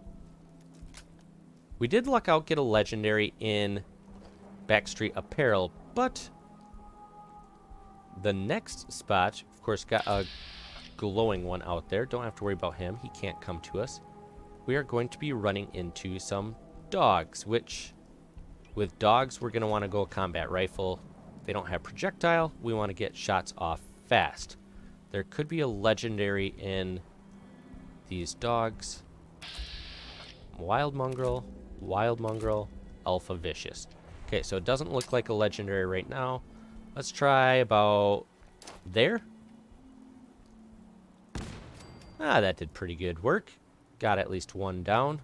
We did luck out, get a legendary in Backstreet Apparel, but the next spot, of course, got a glowing one out there. Don't have to worry about him. He can't come to us. We are going to be running into some dogs, which with dogs, we're going to want to go combat rifle. They don't have projectile. We want to get shots off fast. There could be a legendary in these dogs. Wild mongrel, alpha vicious. Okay, so it doesn't look like a legendary right now. Let's try about there. Ah, that did pretty good work. Got at least one down.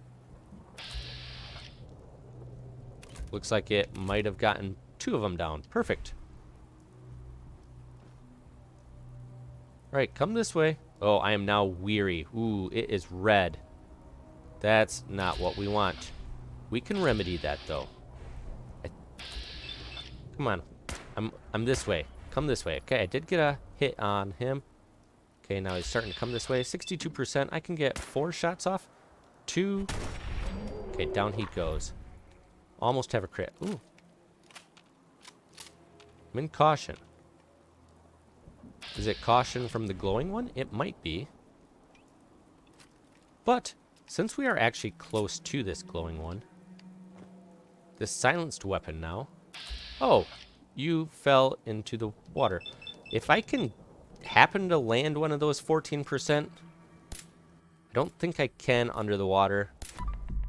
Looks like it might have gotten 2 of them down. Perfect. Alright, come this way. Oh, I am now weary. Ooh, it is red. That's not what we want. We can remedy that, though. Come on. I'm this way. Come this way. Okay, I did get a hit on him. Okay, now he's starting to come this way. 62%. I can get 4 shots off. 2. Okay, down he goes. Almost have a crit. Ooh. I'm in caution. Is it caution from the glowing one? It might be. But since we are actually close to this glowing one, this silenced weapon now. Oh, you fell into the water. If I can happen to land one of those 14%, I don't think I can under the water.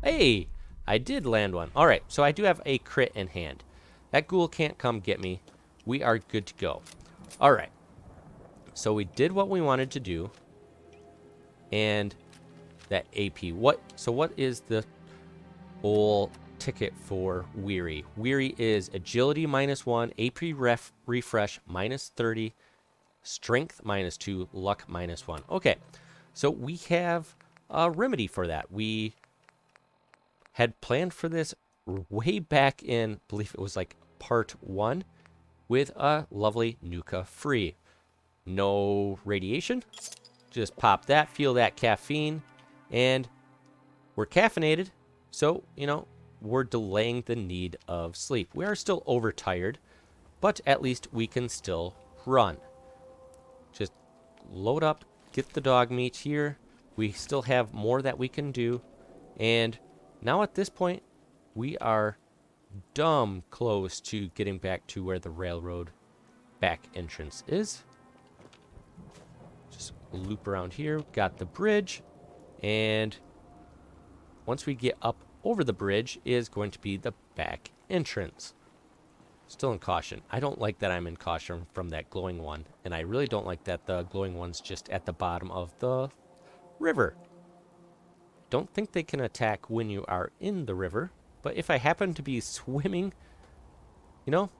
Hey, I did land one. All right, so I do have a crit in hand. That ghoul can't come get me. We are good to go. All right. So we did what we wanted to do. And that AP. So what is the whole ticket for Weary? Weary is agility -1, AP refresh -30, strength -2, luck -1. Okay. So we have a remedy for that. We had planned for this way back in, I believe it was like part 1, with a lovely Nuka free. No radiation. Just pop that, feel that caffeine, and we're caffeinated. So, you know, we're delaying the need of sleep. We are still overtired, but at least we can still run. Just load up, get the dog meat here. We still have more that we can do. And now at this point, we are dumb close to getting back to where the railroad back entrance is. Just loop around here. Got the bridge. And once we get up over the bridge is going to be the back entrance. Still in caution. I don't like that I'm in caution from that glowing one. And I really don't like that the glowing one's just at the bottom of the river. Don't think they can attack when you are in the river. But if I happen to be swimming, you know,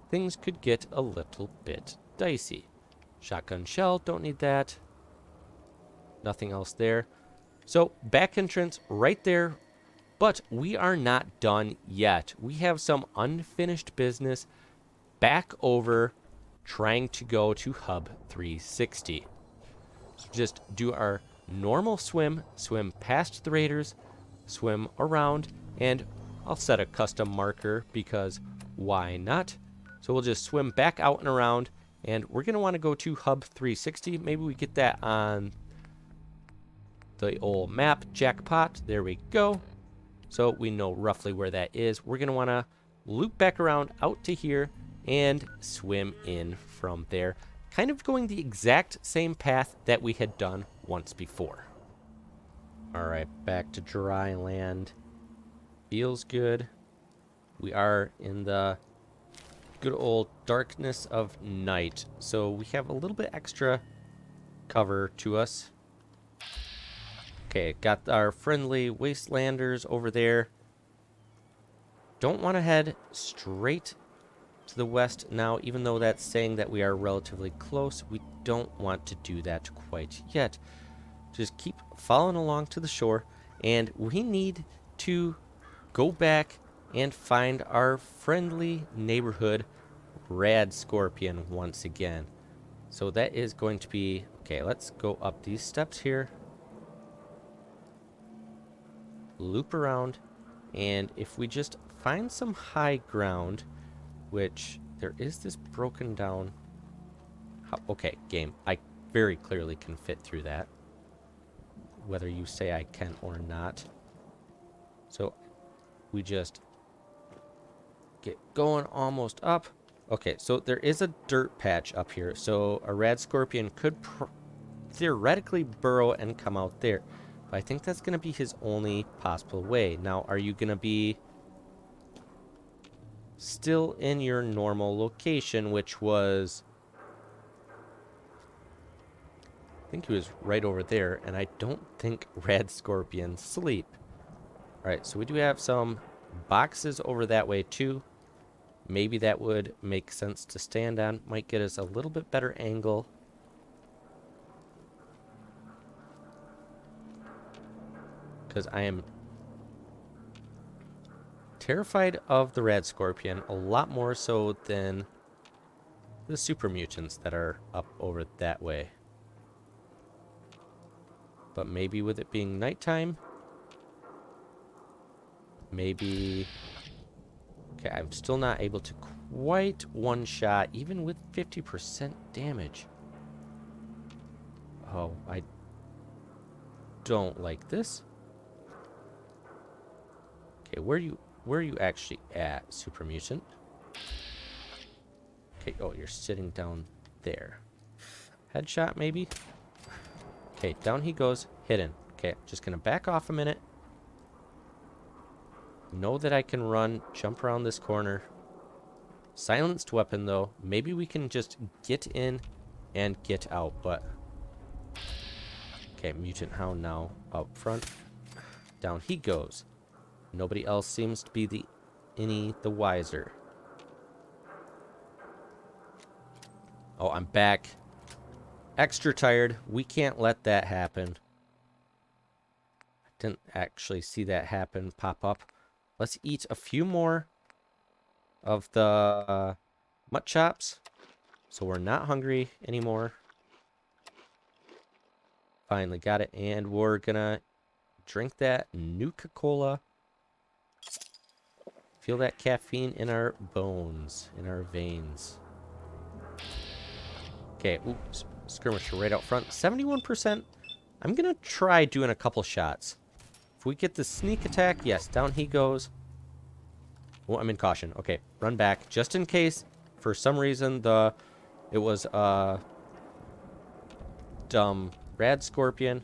things could get a little bit dicey. Shotgun shell, don't need that. Nothing else there. So, back entrance right there. But we are not done yet. We have some unfinished business back over trying to go to Hub 360. So just do our normal swim past the raiders, swim around, and I'll set a custom marker because why not? So we'll just swim back out and around, and we're going to want to go to Hub 360. Maybe we get that on the old map. Jackpot. There we go. So we know roughly where that is. We're going to want to loop back around out to here and swim in from there. Kind of going the exact same path that we had done once before. All right, back to dry land. Feels good. We are in the good old darkness of night. So we have a little bit extra cover to us. Okay, got our friendly wastelanders over there. Don't want to head straight to the west now, even though that's saying that we are relatively close. We don't want to do that quite yet. Just keep following along to the shore, and we need to go back and find our friendly neighborhood rad scorpion once again. So that is going to be... Okay, let's go up these steps here. Loop around, And if we just find some high ground, which there is this broken down... Okay, game. I very clearly can fit through that. Whether you say I can or not. So we just get going almost up. Okay, so there is a dirt patch up here. So a rad scorpion could theoretically burrow and come out there. But I think that's going to be his only possible way. Now, are you going to be still in your normal location, which was... I think he was right over there, and I don't think rad scorpions sleep. Alright, so we do have some boxes over that way too. Maybe that would make sense to stand on. Might get us a little bit better angle. Because I am terrified of the rad scorpion, a lot more so than the super mutants that are up over that way. But maybe with it being nighttime, maybe... Okay, I'm still not able to quite one-shot, even with 50% damage. Oh, I don't like this. Okay, where are you actually at, super mutant? Okay, oh, you're sitting down there. Headshot, maybe? Okay, down he goes, hidden. Okay, just gonna back off a minute. Know that I can run, jump around this corner. Silenced weapon, though. Maybe we can just get in and get out, but... Okay, mutant hound now up front. Down he goes. Nobody else seems to be any the wiser. Oh, I'm back. Extra tired. We can't let that happen. I didn't actually see that happen, pop up. Let's eat a few more of the mutt chops, so we're not hungry anymore. Finally got it, and we're gonna drink that Nuka-Cola. Feel that caffeine in our bones, in our veins. Okay, oops, skirmisher right out front. 71%. I'm gonna try doing a couple shots. If we get the sneak attack, yes, down he goes. Oh, I'm in caution. Okay, run back. Just in case, for some reason, it was a dumb rad scorpion.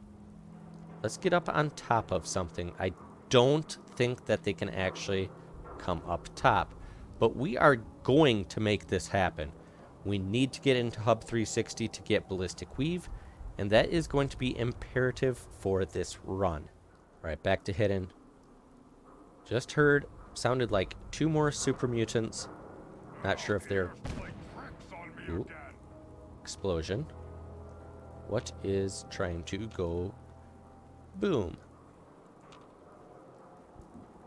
Let's get up on top of something. I don't think that they can actually come up top. But we are going to make this happen. We need to get into Hub 360 to get Ballistic Weave. And that is going to be imperative for this run. Alright, back to hidden. Just heard, sounded like 2 more super mutants. Not sure if they're... Ooh. Explosion. What is trying to go... Boom.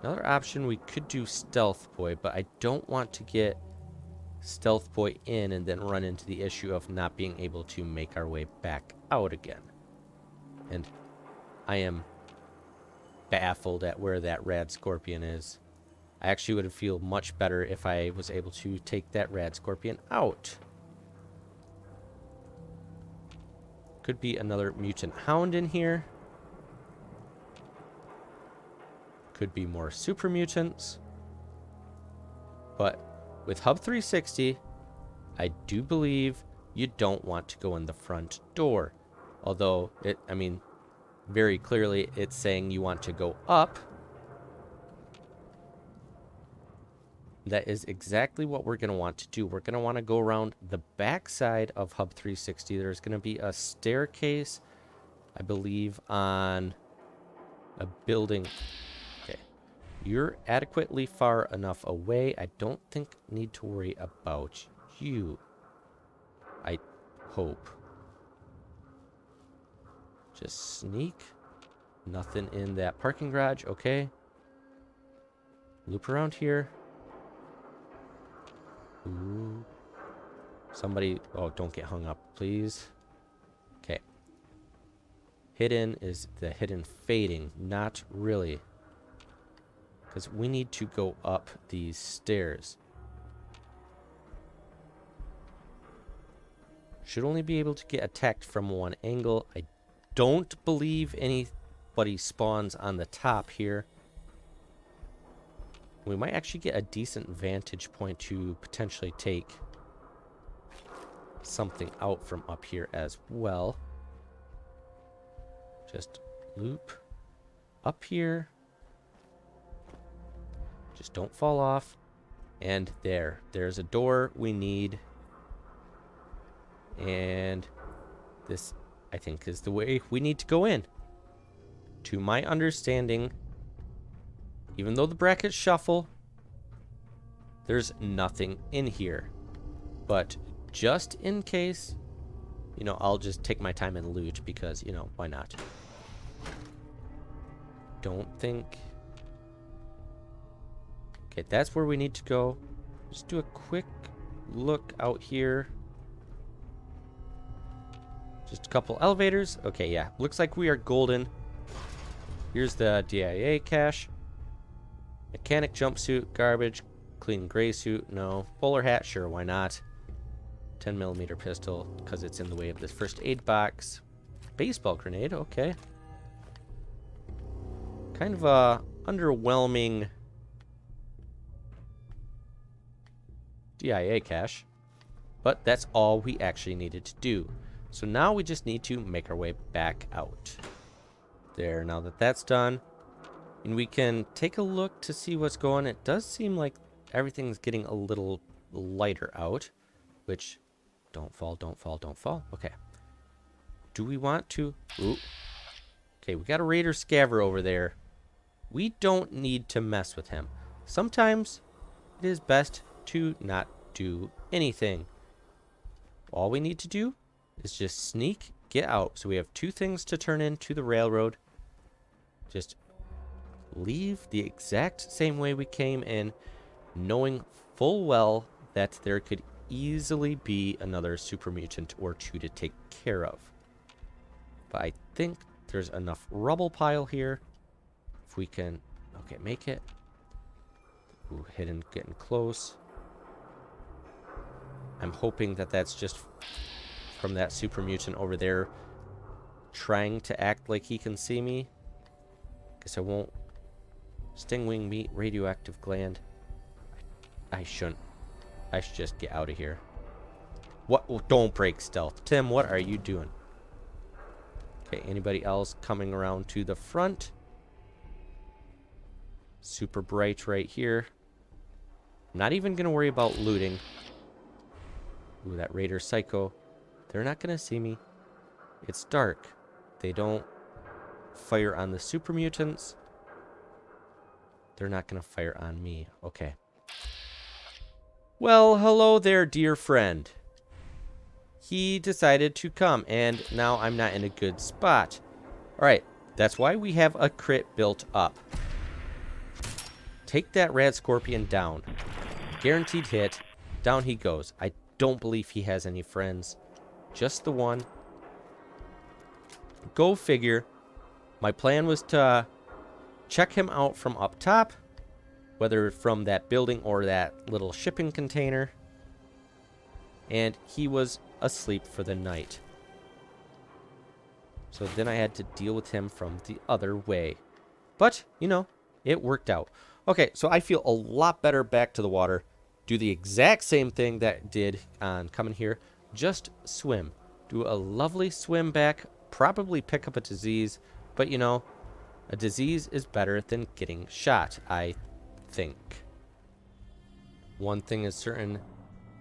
Another option, we could do Stealth Boy, but I don't want to get Stealth Boy in and then run into the issue of not being able to make our way back out again. And I am baffled at where that rad scorpion is. I actually would feel much better if I was able to take that rad scorpion out. Could be another mutant hound in here. Could be more super mutants. But with Hub 360, I do believe you don't want to go in the front door. Although, very clearly it's saying you want to go up. That is exactly what we're going to want to do. We're going to want to go around the back side of Hub 360. There's going to be a staircase, I believe, on a building. Okay. You're adequately far enough away. I don't think need to worry about you. I hope. Just sneak. Nothing in that parking garage. Okay. Loop around here. Ooh. Somebody... Oh, don't get hung up, please. Okay. Hidden is the hidden fading. Not really. because we need to go up these stairs. Should only be able to get attacked from one angle. I don't believe anybody spawns on the top here. We might actually get a decent vantage point to potentially take something out from up here as well. Just loop up here. Just don't fall off. And there's a door we need. And this, I think, is the way we need to go in. To my understanding, even though the brackets shuffle, there's nothing in here. But just in case, you know, I'll just take my time and loot because, you know, why not? Don't think. Okay, that's where we need to go. Just do a quick look out here. Just a couple elevators. Okay, yeah. Looks like we are golden. Here's the DIA cache. Mechanic jumpsuit, garbage. Clean gray suit, no. Bowler hat, sure, why not? 10mm pistol, because it's in the way of this first aid box. Baseball grenade, okay. Kind of a underwhelming DIA cache. But that's all we actually needed to do. So now we just need to make our way back out. There, now that that's done. And we can take a look to see what's going on. It does seem like everything's getting a little lighter out. Which, don't fall, don't fall, don't fall. Okay. Do we want to... Ooh. Okay, we got a raider scaver over there. We don't need to mess with him. Sometimes it is best to not do anything. All we need to do is just sneak, get out. So we have two things to turn into the railroad. Just leave the exact same way we came in, knowing full well that there could easily be another super mutant or two to take care of. But I think there's enough rubble pile here. If we can, okay, make it. Ooh, hidden, getting close. I'm hoping that that's just from that super mutant over there trying to act like he can see me. Guess I won't. Stingwing meat, radioactive gland. I shouldn't. I should just get out of here. What? Oh, don't break stealth. Tim, what are you doing? Okay, anybody else coming around to the front? Super bright right here. Not even going to worry about looting. Ooh, that Raider Psycho. They're not going to see me. It's dark. They don't fire on the super mutants. They're not going to fire on me. Okay. Well, hello there, dear friend. He decided to come, and now I'm not in a good spot. Alright, that's why we have a crit built up. Take that Rad Scorpion down. Guaranteed hit. Down he goes. I don't believe he has any friends. Just the one. Go figure. My plan was to check him out from up top. Whether from that building or that little shipping container. And he was asleep for the night. So then I had to deal with him from the other way. But, you know, it worked out. Okay, so I feel a lot better back to the water. Do the exact same thing that did on coming here. Just swim. Do a lovely swim back. Probably pick up a disease. But, you know, a disease is better than getting shot, I think. One thing is certain.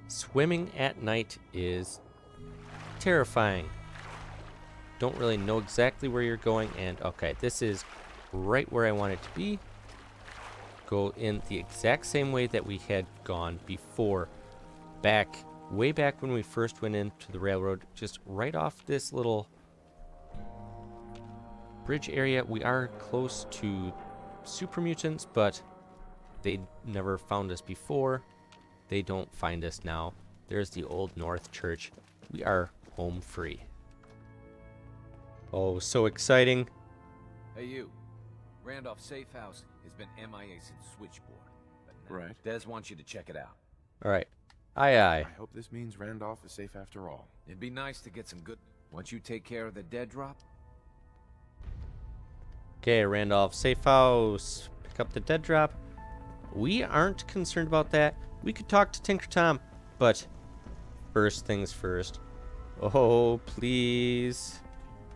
Swimming at night is terrifying. Don't really know exactly where you're going. And, okay, this is right where I want it to be. Go in the exact same way that we had gone before. Way back when we first went into the railroad. Just right off this little bridge area. We are close to super mutants, but they never found us before. They don't find us now. There's the Old North Church. We are home free. Oh, so exciting. Hey, you. Randolph's safe house has been MIA since switchboard. But now Right. Des wants you to check it out. All right. Aye, aye. I hope this means Randolph is safe after all. It'd be nice to get some good... Once you take care of the dead drop, Okay, Randolph, safe house. Pick up the dead drop. We aren't concerned about that. We could talk to Tinker Tom, but first things first. Oh, please.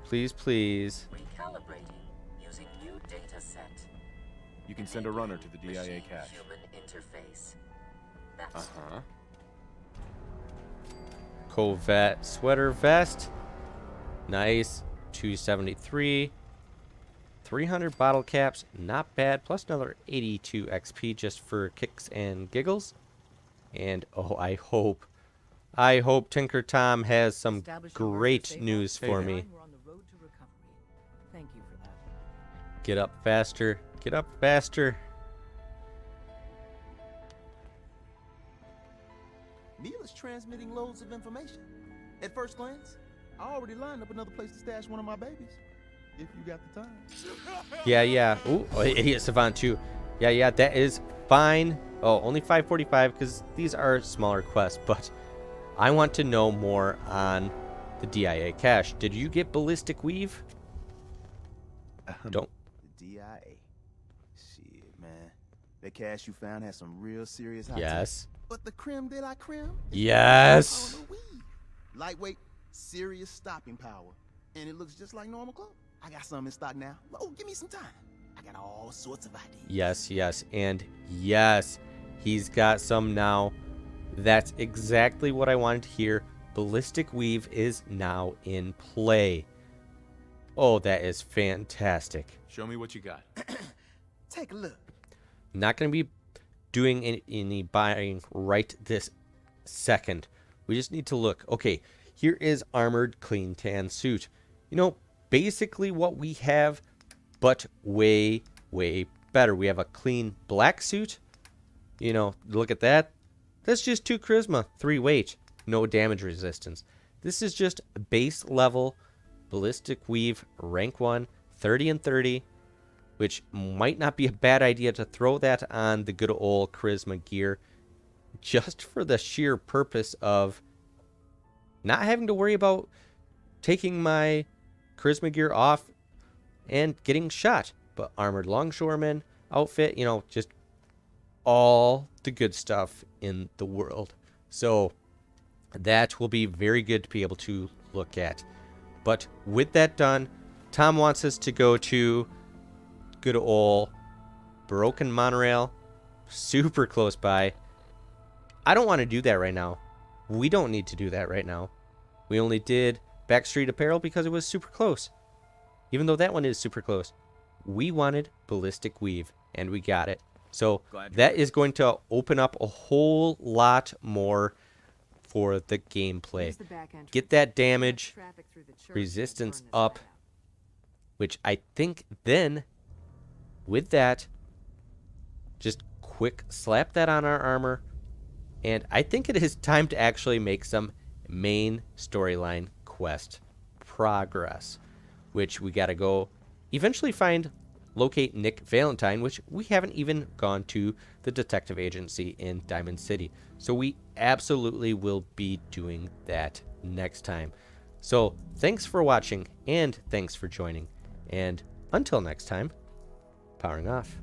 Please, please. Recalibrating using new data set. You can send a runner to the DIA cache. Human interface. That's Uh-huh. Covette sweater vest. Nice. 273. 300 bottle caps. Not bad. Plus another 82 XP just for kicks and giggles. And, oh, I hope Tinker Tom has some Establishing where great safe news house. for me. We're on the road to recovery. Thank you for that. Get up faster. Get up faster. Neil is transmitting loads of information. At first glance, I already lined up another place to stash one of my babies. If you got the time. Yeah. Ooh, oh, Idiot Savant too. Yeah, that is fine. Oh, only 545 because these are smaller quests, but I want to know more on the DIA cache. Did you get ballistic weave? Don't. The DIA. Shit, man. That cache you found has some real serious hot Yes. tech. But the creme de la creme? Yes. Oh, no weed. Lightweight, serious stopping power. And it looks just like normal clothes. I got some in stock now. Oh, give me some time. I got all sorts of ideas. Yes, and yes, he's got some now. That's exactly what I wanted to hear. Ballistic weave is now in play. Oh, that is fantastic. Show me what you got. Take a look. Not going to be doing any buying right this second. We just need to look. Okay, here is armored clean tan suit. You know, basically what we have, but way better. We have a clean black suit. You know, look at that. That's just 2 charisma, 3 weight, no damage resistance. This is just base level ballistic weave, rank 1, 30 and 30, which might not be a bad idea to throw that on the good old charisma gear just for the sheer purpose of not having to worry about taking my charisma gear off and getting shot. But armored longshoreman outfit, you know, just all the good stuff in the world. So that will be very good to be able to look at. But with that done, Tom wants us to go to good old broken monorail, super close by. I don't want to do that right now. We don't need to do that right now. We only did Backstreet Apparel because it was super close. Even though that one is super close. We wanted ballistic weave, and we got it. So that is going to open up a whole lot more for the gameplay. Get that damage resistance up, which I think then with that, just quick slap that on our armor, and I think it is time to actually make some main storyline quest progress, which we got to go eventually locate Nick Valentine, which we haven't even gone to the detective agency in Diamond City. So we absolutely will be doing that next time. So thanks for watching and thanks for joining. And until next time, powering off.